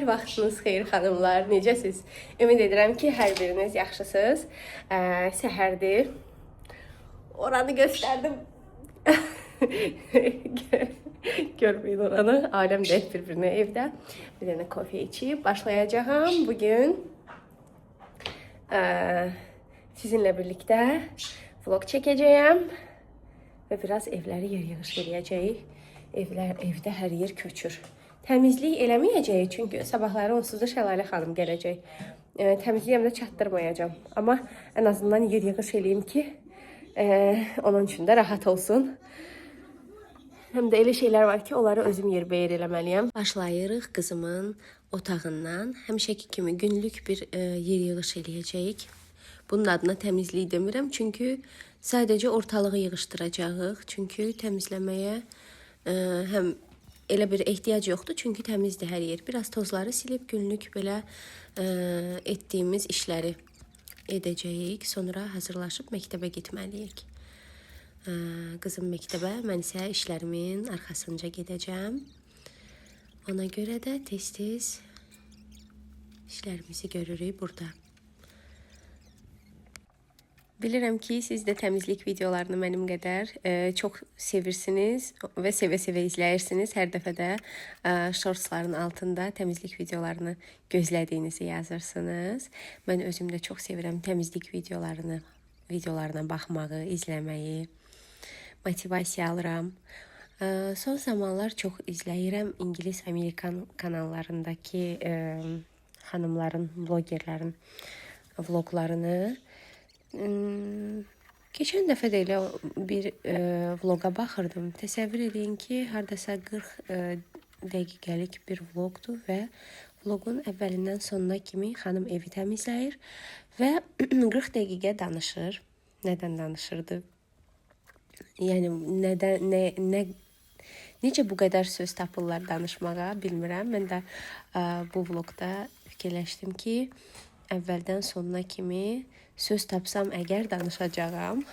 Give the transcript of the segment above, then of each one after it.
vaxtınız xeyir xanımlar, necəsiz? Ümid edirəm ki, hər biriniz yaxşısınız. Səhərdir. Oranı göstərdim. Görməyin oranı. Aləm deyək bir-birinə evdə. Bir dənə kofe içib başlayacağım bugün. Sizinlə birlikdə vlog çəkəcəyəm və biraz evləri yer-yığış edəcəyik. Evdə hər yer köçür. Təmizlik eləməyəcəyik, çünki sabahları onsuz da Şəlalə xanım gələcək. Təmizliyəm də çatdırmayacağım. Amma ən azından yer-yığış eləyim ki, onun üçün də rahat olsun. Həm də elə şeylər var ki, onları özüm yerbəyer eləməliyəm. Başlayırıq qızımın otağından. Həmişəki kimi günlük bir yer-yığış eləyəcəyik. Bunun adına təmizlik demirəm, çünki sadəcə ortalığı yığışdıracağıq. Çünki təmizləməyə həm elə bir ehtiyac yoxdur, çünki təmizdir hər yer. Biraz tozları silib günlük belə etdiyimiz işləri edəcəyik. Sonra hazırlaşıb məktəbə getməliyik. Qızım məktəbə, mən isə işlərimin arxasınca gedəcəm. Ona görə də tez-tez işlərimizi görürük burada. Bilirəm ki, siz də təmizlik videolarını mənim qədər çox sevirsiniz və sevə-sevə izləyirsiniz. Hər dəfə də shortsların altında təmizlik videolarını gözlədiyinizi yazırsınız. Mən özüm də çox sevirəm təmizlik videolarına baxmağı, izləməyi, motivasiya alıram. Son zamanlar çox izləyirəm İngilis, Amerikan kanallarındakı xanımların, blogerlərin vloglarını. Keçən dəfə də elə bir vloga baxırdım. Təsəvvür edin ki, hardasa 40 dəqiqəlik bir vlogdur və vlogun əvvəlindən sonuna kimi xanım evi təmizləyir və 40 dəqiqə danışır. Nədən danışırdı? Yəni necə bu qədər söz tapırlar danışmağa bilmirəm. Mən də bu vlogda fikirləşdim ki, əvvəldən sonuna kimi söz tapsam əgər danışacağam.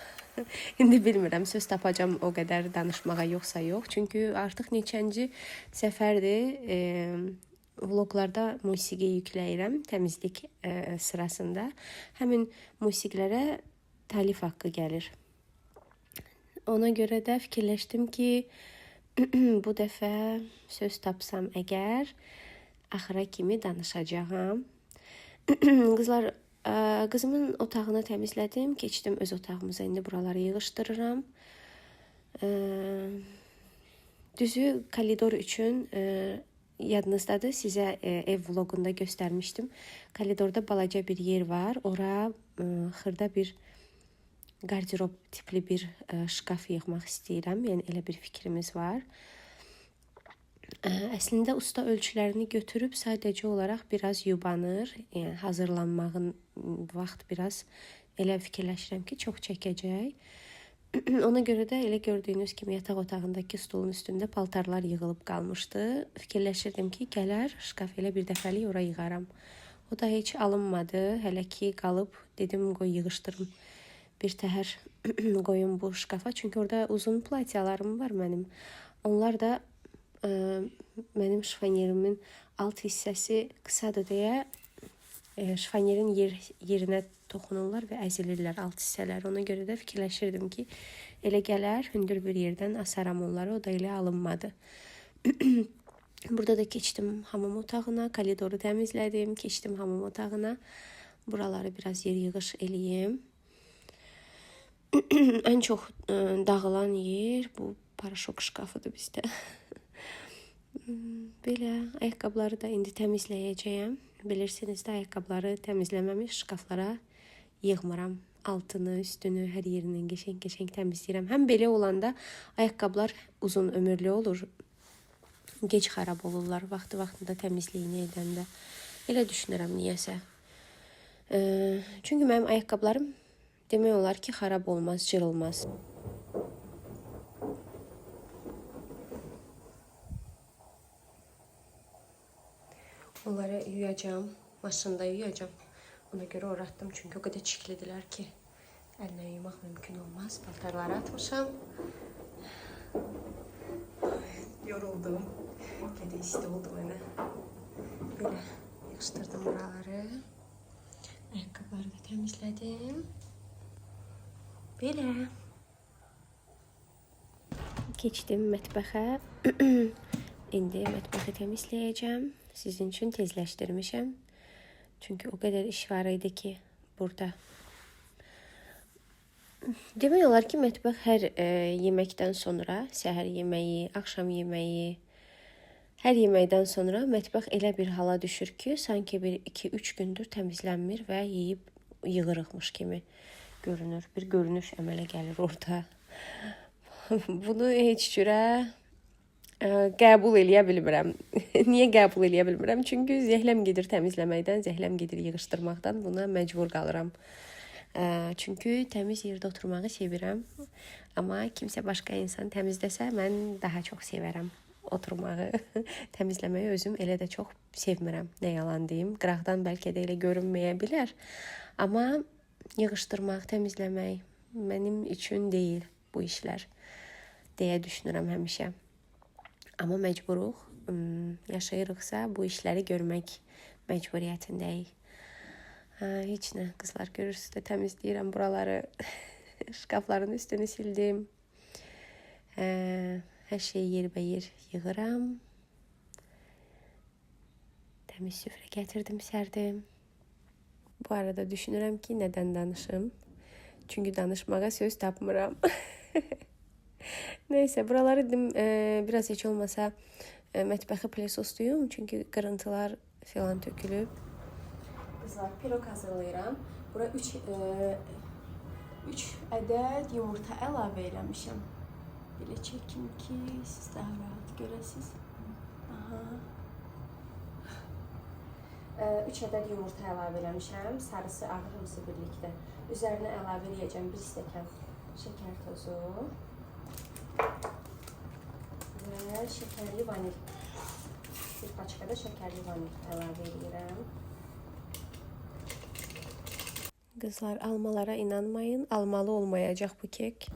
İndi bilmirəm, söz tapacağam o qədər danışmağa yoxsa yox. Çünki artıq neçənci səfərdir vloglarda musiqi yükləyirəm təmizlik sırasında. Həmin musiqilərə təlif haqqı gəlir. Ona görə də fikirləşdim ki, bu dəfə söz tapsam əgər axıra kimi danışacağam. Qızlar, qızımın otağını təmizlədim, keçdim öz otağımıza, indi buraları yığışdırıram. Düzü koridor üçün yadınızdadır, sizə ev vlogunda göstərmişdim. Koridorda balaca bir yer var, ora xırda bir qardirob tipli bir şkaf yığmaq istəyirəm, yəni elə bir fikrimiz var. Əslində usta ölçülərini götürüb sadəcə olaraq biraz yubanır. Yəni hazırlanmağın vaxt biraz elə fikirləşirəm ki, çox çəkəcək. Ona görə də elə gördüyünüz kimi yataq otağındakı stolun üstündə paltarlar yığılıb qalmışdı. Fikirləşirdim ki, gələr şkaf elə bir dəfəlik ora yığaram. O da heç alınmadı. Hələ ki qalıb, dedim qoy yığışdırım. Bir təhər qoyum bu şkafa. Çünki orada uzun platyalarım var mənim. Onlar da mənim şifanyerimin alt hissəsi qısadır deyə şifanyerin yerinə toxunurlar və əzilirlər alt hissələr. Ona görə də fikirləşirdim ki, elə gələr, hündür bir yerdən asaram onları, o da elə alınmadı. Burada da keçdim hamam otağına, koridoru təmizlədim, keçdim hamam otağına. Buraları biraz yer yığış eləyim. Ən çox dağılan yer bu paraşok şkafıdır bizdə. Belə ayaqqabıları da indi təmizləyəcəyəm. Bilirsiniz də ayaqqabıları təmizləməmiş şkaflara yığmıram. Altını, üstünü, hər yerindən qəşəng təmizləyirəm. Həm belə olanda ayaqqabılar uzun ömürlü olur. Gec xarab olurlar vaxtında təmizliyini edəndə. Elə düşünürəm niyəsə. Çünki mənim ayaqqabılarım demək olar ki, xarab olmaz, cırılmaz. Onları yuyacağım, maşında yuyacağım. Ona görə oratdım, çünki o qədər çiklidirlər ki, əlinə yuymaq mümkün olmaz. Paltarları atmışam. Yoruldum. Gedə isti oldu mənə. Böyle yığışdırdım buraları. Ayakkabıları da temizledim. Böyle. Keçdim mətbəxə. İndi mətbəxi təmizləyəcəm. Sizin üçün tezləşdirmişəm. Çünki o qədər iş var idi ki, burada. Demək olar ki, mətbəx hər yeməkdən sonra, səhər yeməyi, axşam yeməyi, hər yeməkdən sonra mətbəx elə bir hala düşür ki, sanki bir 2-3 gündür təmizlənmir və yeyib yığırıqmış kimi görünür. Bir görünüş əmələ gəlir orada. Bunu heç cürə qəbul eləyə bilmirəm. Niyə qəbul eləyə bilmirəm? Çünki zəhləm gedir təmizləməkdən, zəhləm gedir yığışdırmaqdan. Buna məcbur qalıram. Çünki təmiz yerdə oturmağı sevirəm. Amma kimsə başqa insan təmizdəsə, mən daha çox sevərəm oturmağı. Təmizləməyi özüm elə də çox sevmirəm. Nə yalan deyim. Qıraqdan bəlkə də elə görünməyə bilər. Amma yığışdırmaq, təmizləmək mənim üçün deyil bu işlər deyə düşünürəm həmişə. Amma məcburuq, yaşayırıqsa bu işləri görmək məcburiyyətindəyik. Heç nə, qızlar görürsünüz də təmizləyirəm buraları. Şkafların üstünü sildim. Hər şeyi yerbəyer yığıram. Təmiz süfrə gətirdim, sərdim. Bu arada düşünürəm ki, nədən danışım. Çünki danışmağa söz tapmıram. Neyse, buraları biraz heç olmasa mətbəxi plesoslayım. Çünki qırıntılar filan tökülüb. Qızlar, pirog hazırlayıram. Bura 3 ədəd yumurta əlavə eləmişəm. Belə çəkim ki, siz daha rahat görəsiniz. 3 ədəd yumurta əlavə eləmişəm. Sarısı, ağırlısı birlikdə. Üzərinə əlavə eləyəcəm 1 stəkan şəkər tozu. Və şəkərli vanil. Bir paçkada şəkərli vanil əlavə edirəm. Qızlar, almalara inanmayın. Almalı olmayacaq bu kek.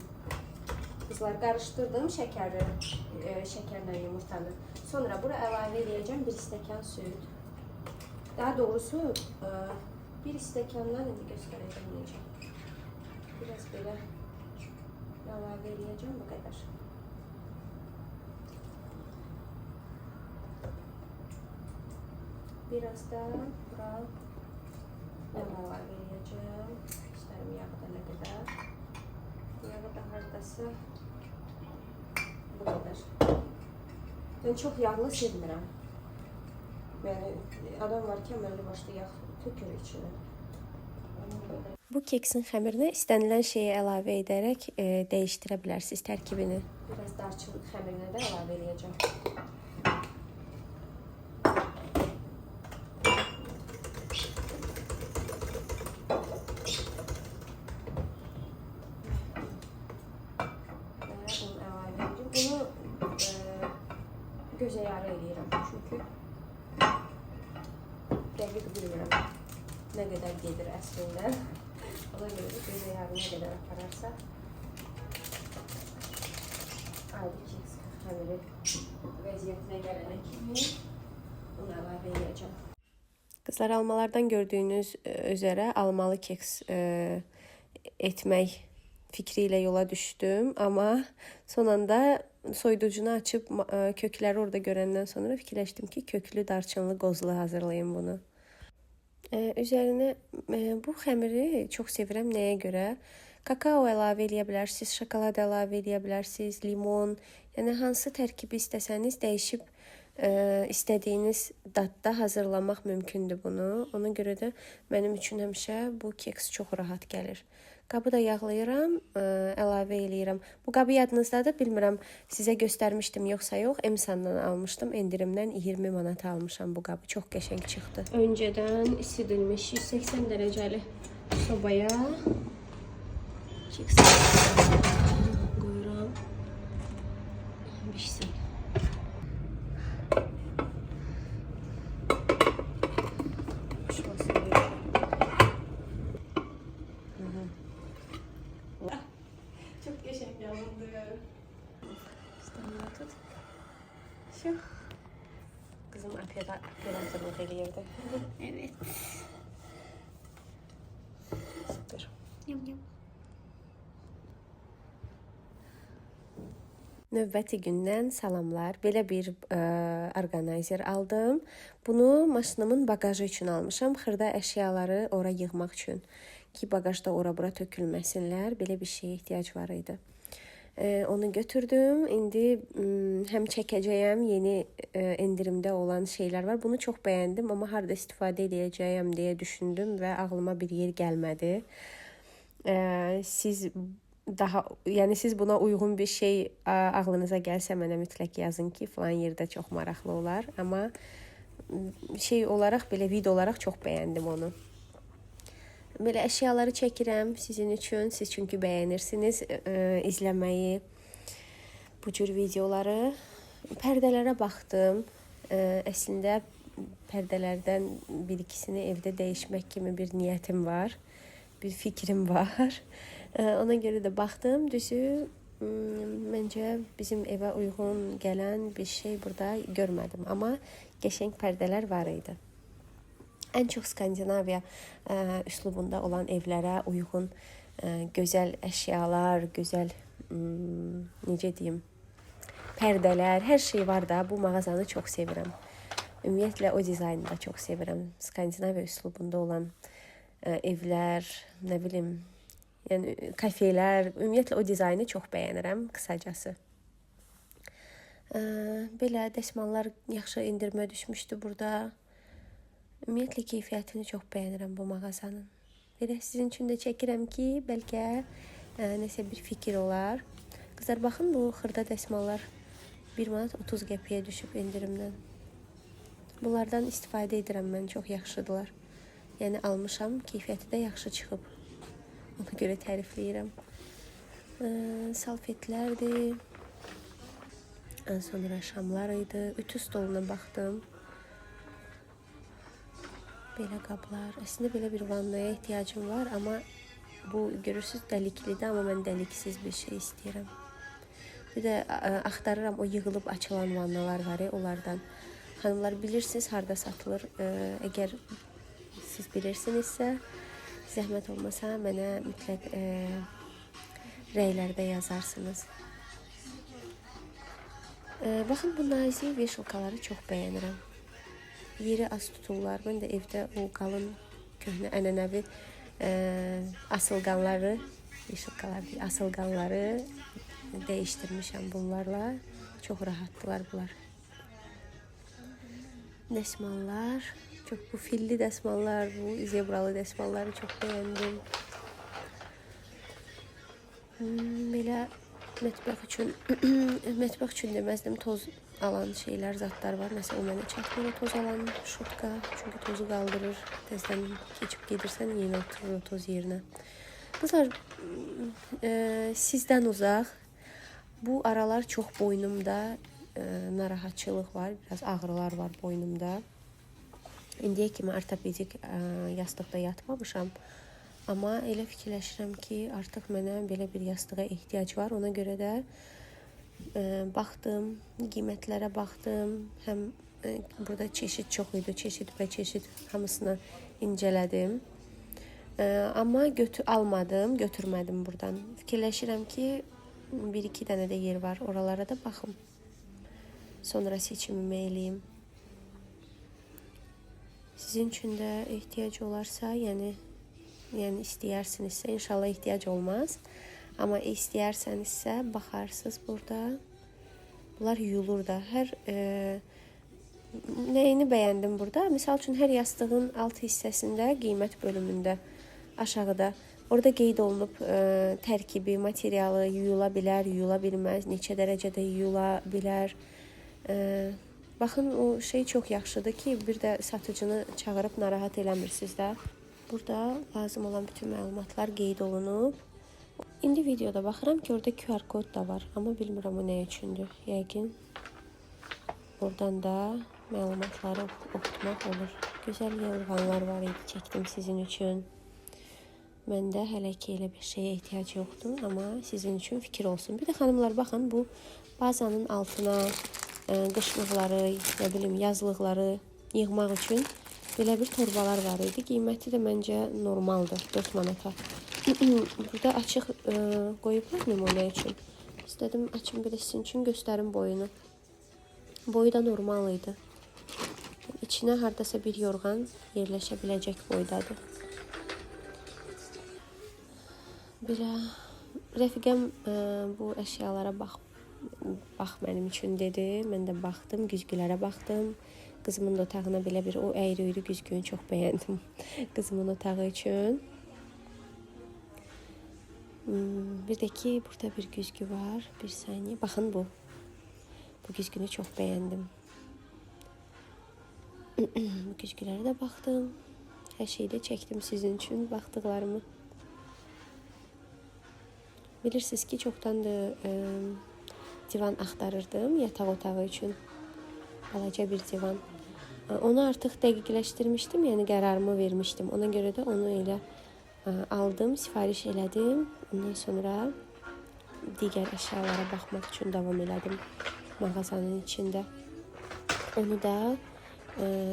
Qızlar, qarışdırdım şəkərlə yumurtanı. Sonra bura əlavə edəcəm 1 stəkan süd. Daha doğrusu 1 stəkandan indi göstərəcəm necə. Biraz belə əlavə edəcəm bu qədər. Biraz da bura əlavə edəcəm. İstərim yağı da nə qədər. Yağı da hardasa bu qədər. Mən çox yağlı sevmirəm. Yəni adam var ki, əməlli başlı yağ tökür içinə. Bu keksin xəmirinə istənilən şeyi əlavə edərək dəyişdirə bilərsiniz tərkibini. Biraz darçın xəmirinə də əlavə edəcəm. Gözə yarı eləyirəm, çünki dəqiq bilmirəm nə qədər gedir əslində. Ona görə də gözə yarı nə qədər apararsa ayrı keks xəmiri vəziyyətinə gələnə kimi onu əlavə edəcəm. Qızlar, almalardan gördüyünüz üzərə almalı keks etmək fikri ilə yola düşdüm, amma son anda soyuducunu açıb kökləri orada görəndən sonra fikirləşdim ki, köklü darçınlı qozlu hazırlayayım bunu. Üzərinə bu xəmiri çox sevirəm. Nəyə görə? Kakao əlavə eləyə bilərsiniz, şokolad əlavə eləyə bilərsiniz, limon. Yəni hansı tərkibi istəsəniz dəyişib istədiyiniz dadda hazırlamaq mümkündür bunu. Ona görə də mənim üçün həmişə bu keks çox rahat gəlir. Qabı da yağlayıram, əlavə eləyirəm. Bu qabı yadınızdadır, bilmirəm sizə göstərmişdim yoxsa yox. Emsandan almışdım, endirimdən 20 manata almışam bu qabı. Çox qəşəng çıxdı. Öncədən isidilmiş 180 dərəcəli sobaya keks qoyuram. Bişsin. Çok geçen yanımda. İstanbul'a tut. Şu. Kızım afiyet hazırlık ediyor. yerdə. Evet. Super. Yum yum. Növbəti gündən salamlar. Belə bir orqanayzer aldım. Bunu maşınımın baqajı üçün almışam. Xırda əşyaları ora yığmaq üçün ki, baqajda ora-bura tökülməsinlər. Belə bir şeyə ehtiyac var idi. Onu götürdüm. İndi həm çəkəcəyəm, yeni endirimdə olan şeylər var. Bunu çox bəyəndim, amma harda istifadə edəcəyəm deyə düşündüm və ağlıma bir yer gəlmədi. Siz buna uyğun bir şey ağlınıza gəlsə mənə mütləq yazın ki, falan yerdə çox maraqlı olar. Amma şey olaraq belə video olaraq çox bəyəndim onu. Belə əşyaları çəkirəm sizin üçün. Siz çünki bəyənirsiniz izləməyi bu cür videoları. Pərdələrə baxdım. Əslində pərdələrdən bir-ikisini evdə dəyişmək kimi bir niyyətim var. Bir fikrim var. Ona görə də baxdım. Düzü məncə bizim evə uyğun gələn bir şey burada görmədim. Amma qəşəng pərdələr var idi. Ən çox Skandinaviya üslubunda olan evlərə uyğun gözəl əşyalar, gözəl necə deyim, pərdələr, hər şey var da. Bu mağazanı çox sevirəm. Ümumiyyətlə o dizaynını da çox sevirəm. Skandinaviya üslubunda olan evlər, nə bilim, yəni kafelər, ümumiyyətlə o dizaynı çox bəyənirəm qısacası. Belə dəsmallar yaxşı endirmə düşmüşdü burada. Ümumiyyətlə keyfiyyətini çox bəyənirəm bu mağazanın. Belə sizin üçün də çəkirəm ki, bəlkə nəsə bir fikir olar. Qızlar, baxın, bu xırda dəsmallar 1 manat 30 qəpiyə düşüb endirimdən. Bunlardan istifadə edirəm mən, çox yaxşıdırlar. Yəni almışam, keyfiyyəti də yaxşı çıxıb. Ona görə tərifləyirəm. Salfetlərdir. Sonra şamlar idi. Ütü stoluna baxdım. Belə qablar. Əslində belə bir vannaya ehtiyacım var, amma bu görürsüz dəliklidir, amma mən dəliksiz bir şey istəyirəm. Bir də axtarıram, o yığılıb açılan vannalar var, onlardan. Xanımlar, bilirsiniz harda satılır? Əgər siz bilirsinizsə, zəhmət olmasa mənə mütləq rəylərdə yazarsınız. Baxın, bu nazik veşilkaları çox bəyənirəm. Yeri az tuturlar. Mən də evdə o qalın, köhnə, ənənəvi asılqanları, veşilkalar deyil, asılqanları dəyişdirmişəm bunlarla. Çox rahatdılar bunlar. Dəsmallar, çox bu filli dəsmallar, bu zebralı dəsmalları çox bəyəndim. Belə mətbəx üçün deməzdim, toz alan şeylər, zatlar var. Məsələn, o mənə çəkmir, toz alan şotka, çünki tozu qaldırır. Təzdən keçib gedirsən, yenə oturur o toz yerinə. Qızlar, sizdən uzaq, bu aralar çox boynumda narahatçılıq var, biraz ağrılar var boynumda. İndiyə kimi ortopedik yastıqda yatmamışam. Amma elə fikirləşirəm ki, artıq mənə belə bir yastığa ehtiyac var. Ona görə də baxdım, qiymətlərə baxdım. Həm burada çeşid çox idi, çeşid və çeşid hamısını incələdim. Amma almadım, götürmədim buradan. Fikirləşirəm ki, 1-2 dənə də yer var, oralara da baxım. Sonra seçimimi eləyim. Sizin üçün də ehtiyac olarsa, yəni istəyərsinizsə, inşallah ehtiyac olmaz. Amma istəyirsənizsə, baxarsınız burada. Bunlar yuyulur da. Nəyini bəyəndim burada? Misal üçün, hər yastığın alt hissəsində, qiymət bölümündə, aşağıda, orada qeyd olunub tərkibi, materialı, yuyula bilər, yuyula bilməz, neçə dərəcədə yuyula bilər. Baxın, o şey çox yaxşıdır ki, bir də satıcını çağırıb narahat eləmirsiniz də. Burada lazım olan bütün məlumatlar qeyd olunub. İndi videoda baxıram ki, orada QR kod da var. Amma bilmirəm o nə üçündür. Yəqin oradan da məlumatları oxutmaq olur. Gözəl yorğanlar var idi, çəkdim sizin üçün. Məndə hələ ki elə bir şeyə ehtiyac yoxdur, amma sizin üçün fikir olsun. Bir də xanımlar, baxın, bu bazanın altına qışlıqları, nə bilim, yazlıqları yığmaq üçün Belə bir torbalar var idi. Qiyməti də məncə normaldır, 4 manata. Burada açıq qoyublar nümunə üçün. İstədim açım bir də sizin üçün göstərim boyunu. Boyu da normal idi. İçinə hardasa bir yorğan yerləşə biləcək boydadır. Belə rəfiqəm bu əşyalara bax mənim üçün dedi. Mən də baxdım, güzgülərə baxdım. Qızımın da otağına belə bir o əyri-üyrü güzgünü çox bəyəndim. Qızımın otağı üçün. Bir də ki, burada bir güzgü var. Bir saniyə. Baxın bu. Bu güzgünü çox bəyəndim. Bu güzgülərə də baxdım. Hər şeyi də çəkdim sizin üçün baxdıqlarımı. Bilirsiniz ki, çoxdandır divan axtarırdım yataq otağı üçün. Balaca bir divan. Onu artıq dəqiqləşdirmişdim, yəni qərarımı vermişdim. Ona görə də onu elə aldım, sifariş elədim. Ondan sonra digər əşyalara baxmaq üçün davam elədim mağazanın içində. Onu da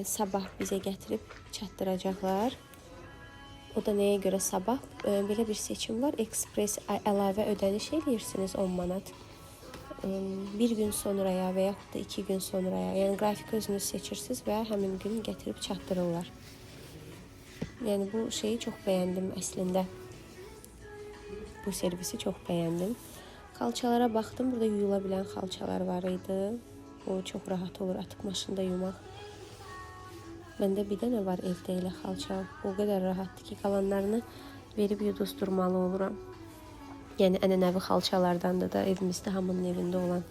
sabah bizə gətirib çatdıracaqlar. O da nəyə görə sabah? Belə bir seçim var. Ekspres əlavə ödəniş eləyirsiniz 10 manat. Bir gün sonraya və yaxud da 2 gün sonraya, yəni qrafik özünüz seçirsiniz və həmin gün gətirib çatdırırlar. Yəni bu şeyi çox bəyəndim əslində. Bu servisi çox bəyəndim. Xalçalara baxdım, burada yuyula bilən xalçalar var idi. O çox rahat olur atıq maşında yumaq. Məndə bir dənə var evdə elə xalça. O qədər rahatdır ki, qalanlarını verib yuduzdurmalı oluram. Yəni ənənəvi xalçalardandır da evimizdə hamının evində olan.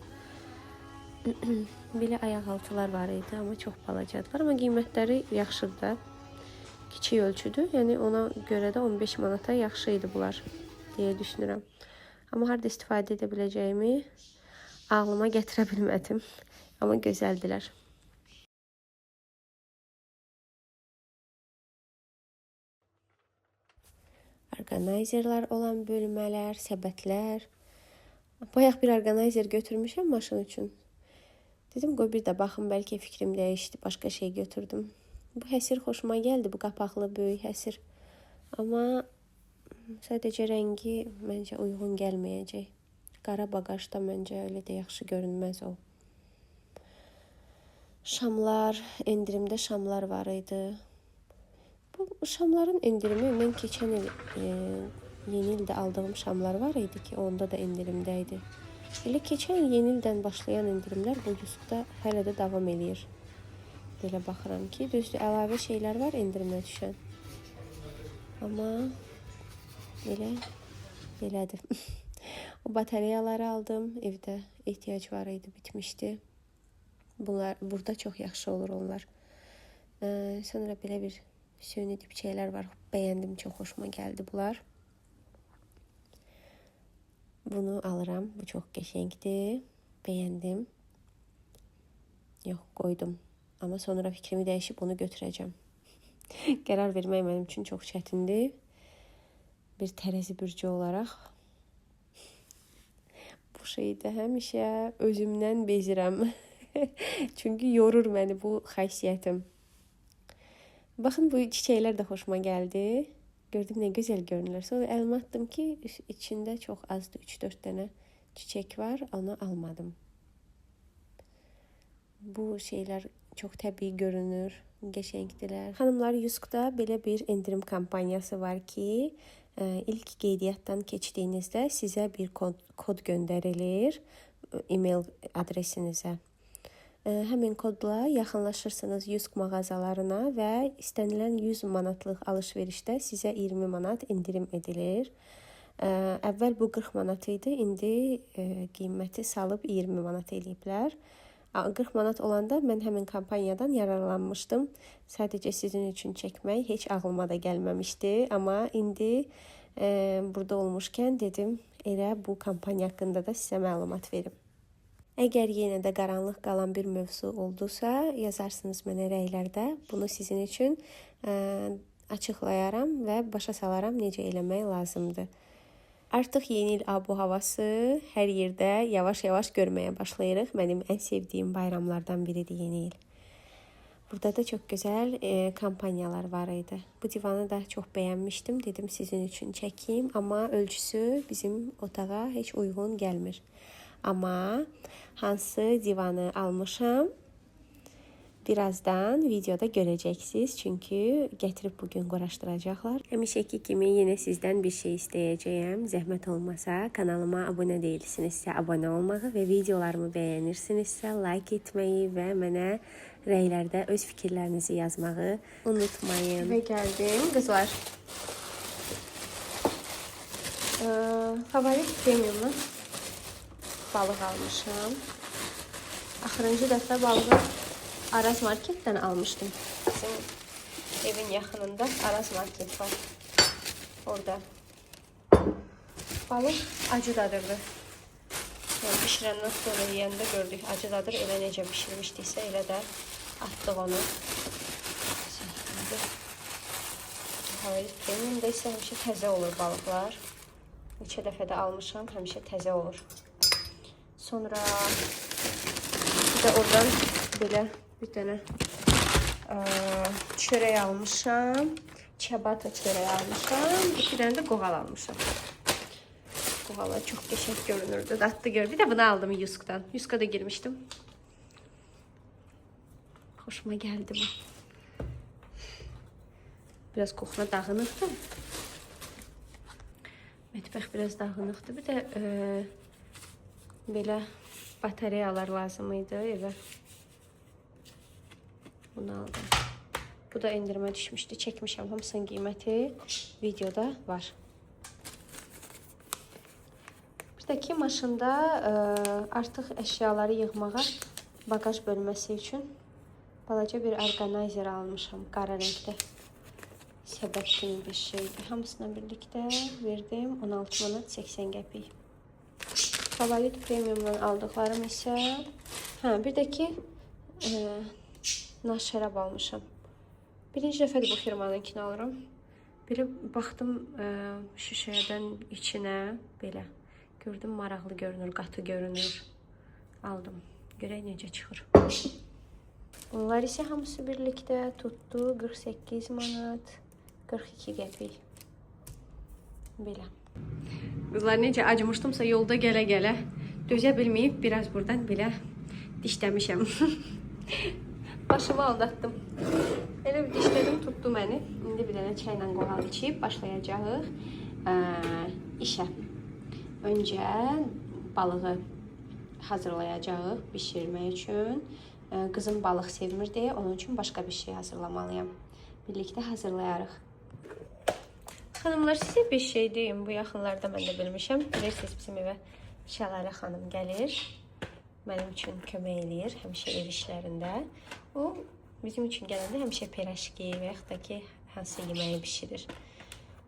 Belə ayaq xalçalar var idi, amma çox balacadılar. Amma qiymətləri yaxşıdır da. Kiçik ölçüdür. Yəni ona görə də 15 manata yaxşı idi bunlar deyə düşünürəm. Amma harda istifadə edə biləcəyimi ağlıma gətirə bilmədim. Amma gözəldilər. Orqanayzerlər olan bölmələr, səbətlər. Bayaq bir orqanayzer götürmüşəm maşın üçün. Dedim, qoy bir də baxım, bəlkə fikrim dəyişdi, başqa şey götürdüm. Bu həsir xoşuma gəldi, bu qapaqlı böyük həsir. Amma sadəcə rəngi məncə uyğun gəlməyəcək. Qara baqajda məncə elə də yaxşı görünməz o. Şamlar, endirimdə şamlar var idi. Bu şamların endirimi, mən keçən il, yeni ildə aldığım şamlar var idi ki, onda da endirimdə idi. Elə keçən yeni ildən başlayan endirimlər bu Yuskda hələ də davam eləyir. Belə baxıram ki, düzdür, əlavə şeylər var endirimə düşən. Amma belədir. O batareyaları aldım, evdə ehtiyac var idi, bitmişdi. Burada çox yaxşı olur onlar. Sonra belə bir süni dipçəklər var, bəyəndim, çox xoşuma gəldi bunlar. Bunu alıram, bu çox qəşəngdir, bəyəndim. Yox, qoydum. Amma sonra fikrimi dəyişib onu götürəcəm. Qərar vermək mənim üçün çox çətindir. Bir tərəzi bürcü olaraq. Bu şeydə həmişə özümdən bezirəm. Çünki yorur məni bu xasiyyətim. Baxın, bu çiçəklər də xoşuma gəldi. Gördüm, nə gözəl görünürlər. Sonra əlimə atdım ki, içində çox azdır, 3-4 dənə çiçək var, onu almadım. Bu şeylər çox təbii görünür, qəşəngdilər. Xanımlar, Yuskda belə bir endirim kampaniyası var ki, ilk qeydiyyatdan keçdiyinizdə sizə bir kod göndərilir e-mail adresinizə. Həmin kodla yaxınlaşırsınız Yusk mağazalarına və istənilən 100 manatlıq alış-verişdə sizə 20 manat indirim edilir. Əvvəl bu 40 manat idi, indi qiyməti salıb 20 manat eləyiblər. 40 manat olanda mən həmin kampaniyadan yararlanmışdım. Sadəcə sizin üçün çəkmək heç ağlıma da gəlməmişdi. Amma indi burada olmuşkən dedim, elə bu kampaniya haqqında da sizə məlumat verim. Əgər yenə də qaranlıq qalan bir mövzu oldusa, yazarsınız mənə rəylərdə. Bunu sizin üçün açıqlayaram və başa salaram necə eləmək lazımdır. Artıq yeni il abu-havası hər yerdə yavaş-yavaş görməyə başlayırıq. Mənim ən sevdiyim bayramlardan biridir yeni il. Burada da çok güzel kampanyalar var idi. Bu divanı da çok bəyənmişdim. Dedim sizin üçün çəkeyim, amma ölçüsü bizim otağa heç uyğun gəlmir. Amma hansı divanı almışam, birazdan videoda görəcəksiniz. Çünki gətirib bugün quraşdıracaqlar. Həmişəki kimi yenə sizdən bir şey istəyəcəyəm. Zəhmət olmasa kanalıma abunə deyilsinizsə abunə olmağı və videolarımı bəyənirsinizsə like etməyi və mənə rəylərdə öz fikirlərinizi yazmağı unutmayın. Və gəldim qızlar. Favorit premiumdan balıq almışam. Axırıncı dəfə balığı Araz marketdən almışdım. Bizim evin yaxınında Araz market var. Orada balıq acı dadırdı. Yəni bişirəndən sonra yeyəndə gördük acı dadır. Elə necə bişirmişdiksə elə də atdıq onu. Favorit premiumda isə həmişə təzə olur balıqlar. Neçə dəfə də almışam, həmişə təzə olur. Sonra bir də oradan belə bir dənə çörək almışam. Çabata çörək almışam. Bir dənə də qoğal almışam. Qoğallar çox qəşəng görünürdü. Dadlı görünürdü. Bir də bunu aldım Yusk'dan. Yusk'a da girmişdim. Hoşuma gəldi bu. Biraz qoxuna dağınıqdı. Mətbəx biraz dağınıqdı. Bir də belə batareyalar lazım idi evə. Bunu aldım. Bu da endirmə düşmüşdü. Çəkmişəm. Hamısının qiyməti videoda var. Bir də ki, maşında artıq əşyaları yığmağa bagaj bölməsi üçün balaca bir orqanayzer almışam. Qara rəngdə. Səbət kimi bir şeydir. Hamısına birlikdə verdim 16 manat 80 qəpik. Favorit premiumdan aldıqlarım isə bir də ki nar şərab almışam. Birinci dəfədir bu firmanınkini alıram. Biri baxdım şüşədən içinə belə. Gördüm maraqlı görünür, qatı görünür. Aldım. Görək necə çıxır. Bunlar isə hamısı birlikdə tutdu 48 manat 42 qəpik. Belə. Qızlar necə acımışdımsa yolda gələ-gələ dözə bilməyib biraz buradan belə dişləmişəm. Başımı aldatdım. Elə bir dişlədim, tutdu məni. İndi bir dənə çayla qoğal içib başlayacağıq işə. Öncə balığı hazırlayacağıq bişirmək üçün. Qızım balıq sevmir deyə onun üçün başqa bir şey hazırlamalıyam. Birlikdə hazırlayarıq. Xanımlar, sizə bir şey deyim. Bu yaxınlarda mən də bilmişəm. Bilirsiniz, bizim evə Şəlalə xanım gəlir. Mənim üçün kömək eləyir həmişə ev işlərində. O bizim üçün gələndə həmişə piraşki və yaxud da ki, hansı yeməyi bişirir.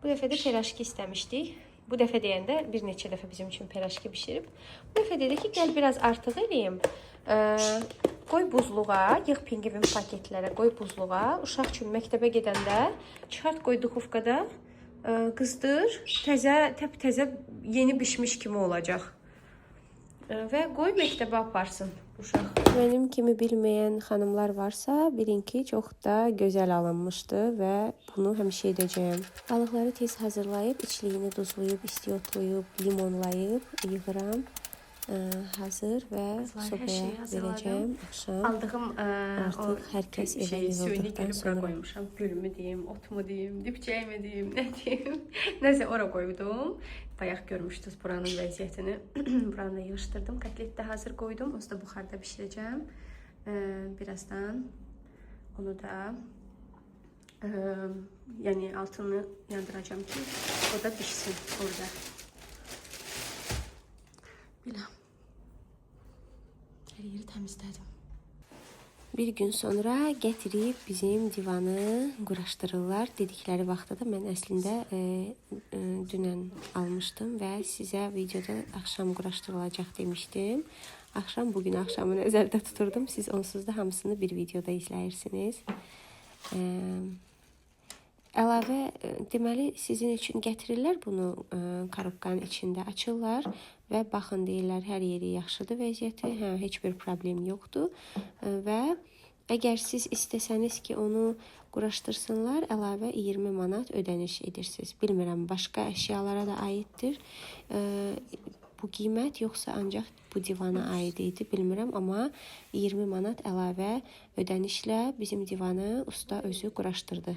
Bu dəfə də piraşki istəmişdik. Bu dəfə deyəndə bir neçə dəfə bizim üçün piraşki bişirib. Bu dəfə dedi ki, gəl biraz artıq eləyim. Qoy buzluğa, yığ pingvin paketlərə, qoy buzluğa. Uşaq üçün məktəbə gedəndə çıxart qoy duxovkada, qızdır, təzə yeni bişmiş kimi olacaq. Və qoy məktəbə aparsın uşaq. Mənim kimi bilməyən xanımlar varsa, bilin ki, çox da gözəl alınmışdı və bunu həmişə edəcəyəm. Balıqları tez hazırlayıb, içliyini duzlayıb, istiyotlayıb, limonlayıb, yığıram. Hazır və sobaya verəcəm axşam. Aldığım artıq hər kəs evə yığıldıqdan sonra qoymuşam. Gülümü deyim, otmu deyim, dibçəyimi deyim, nə deyim. Nəsə ora qoydum. Bayaq görmüşdünüz buranın vəziyyətini. Buranı da yığışdırdım. Kotlet də hazır qoydum. Onu da buxarda bişirəcəm. Birazdan onu da yəni altını yandıracağım ki, o da pişsin orada. Belə. Hər yeri təmizlədim. Bir gün sonra gətirib bizim divanı quraşdırırlar. Dedikləri vaxtda da mən əslində dünən almışdım və sizə videoda axşam quraşdırılacaq demişdim. Axşam bugün axşamı nəzərdə tuturdum. Siz onsuz da hamısını bir videoda izləyirsiniz. Əlavə, deməli, sizin üçün gətirirlər bunu korobkanın içində açırlar və baxın deyirlər, hər yeri yaxşıdır vəziyyəti, heç bir problem yoxdur və Əgər siz istəsəniz ki, onu quraşdırsınlar, əlavə 20 manat ödəniş edirsiniz. Bilmirəm, başqa əşyalara da aiddir. Bu qiymət yoxsa ancaq bu divana aid idi, bilmirəm, amma 20 manat əlavə ödənişlə bizim divanı usta özü quraşdırdı.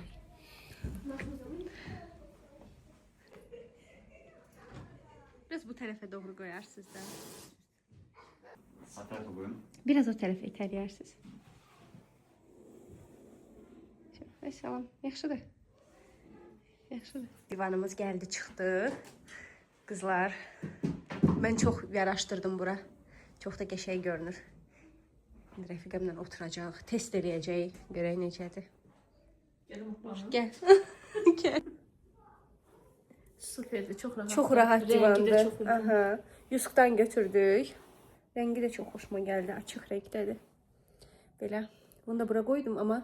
Biraz bu tərəfə doğru qoyarsınız da. Sağ tarafa koyun. Biraz o tərəfə itələyərsiniz. Salam, yaxşıdır. Yaxşıdır. Divanımız gəldi, çıxdı. Qızlar, mən çox yaraşdırdım bura. Çox da qəşəng görünür. İndi rəfiqəmlə oturacaq, test eləyəcək. Görək necədir. Gəl. Gəl. Süperdi, çok rahat. Çox rahat Rengi de divandır. çok uygun. Aha. Yusufdan götürdük. Rəngi də çox xoşuma gəldi. Açıq rəngdədir. Belə. Bunu da bura qoydum, amma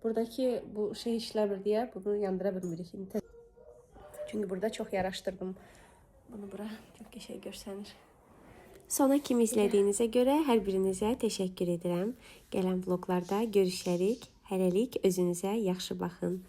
buradakı bu şey işləmir deyə bunu yandıra bilmirik. Çünki burada çox yaraşdırdım. Bunu bura çox qəşəng görsənir. Sona kimi izlədiyinizə görə hər birinizə təşəkkür edirəm. Gələn vloqlarda görüşərik. Hələlik özünüzə yaxşı baxın.